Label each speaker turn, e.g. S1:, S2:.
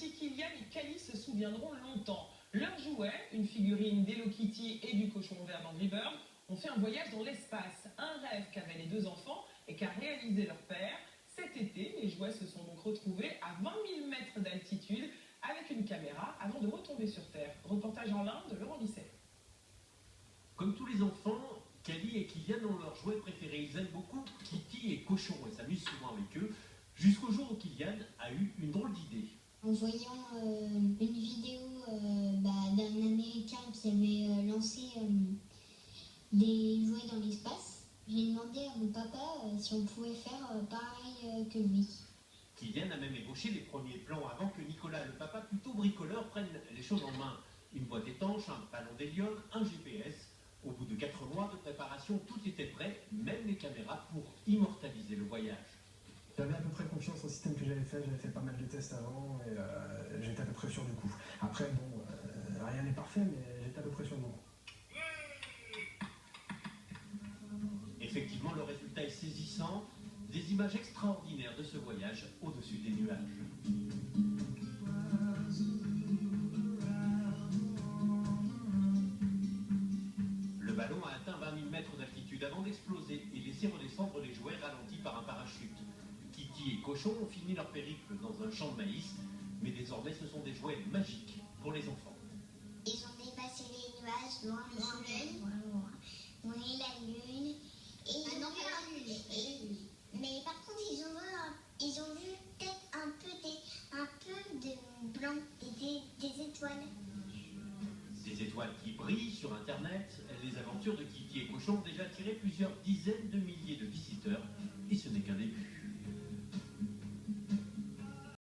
S1: petit Kylian et Cali se souviendront longtemps. Leur jouet, une figurine d'Hello Kitty et du cochon vert d'Angry Bird, ont fait un voyage dans l'espace. Un rêve qu'avaient les deux enfants et qu'a réalisé leur père. Cet été, les jouets se sont donc retrouvés à 20 000 mètres d'altitude avec une caméra avant de retomber sur Terre. Reportage en Inde de Laurent Bisset.
S2: Comme tous les enfants, Cali et Kylian ont leurs jouets préférés. Ils aiment beaucoup Kitty et Cochon et s'amusent souvent avec eux. Jusqu'au jour où Kylian a eu une drôle d'idée.
S3: En voyant une vidéo d'un Américain qui avait lancé des jouets dans l'espace, j'ai demandé à mon papa si on pouvait faire pareil que lui.
S2: Kylian a même ébauché les premiers plans avant que Nicolas, le papa plutôt bricoleur, prenne les choses en main. Une boîte étanche, un ballon d'hélium, un GPS. Au bout de 4 mois de préparation, tout était prêt, même les caméras pour immortaliser le voyage.
S4: J'avais à peu près confiance au système que j'avais fait pas mal de tests avant et j'étais à peu près sûr du coup. Après, bon, rien n'est parfait, mais j'étais à peu près sûr du coup.
S2: Effectivement, le résultat est saisissant. Des images extraordinaires de ce voyage au-dessus des nuages. Le ballon a atteint 20 000 mètres d'altitude avant d'exploser et laisser redescendre les jouets ralentis par un parachute. Kitty et Cochon ont fini leur périple dans un champ de maïs, mais désormais ce sont des jouets magiques pour les enfants.
S3: Ils ont dépassé les nuages, loin le soleil, oui, la lune. Et non, pas la lune. Mais par contre, ils ont vu peut-être un peu de blanc et des étoiles.
S2: Des étoiles qui brillent sur Internet, les aventures de Kitty et Cochon ont déjà attiré plusieurs dizaines de milliers de visiteurs, et ce n'est qu'un début.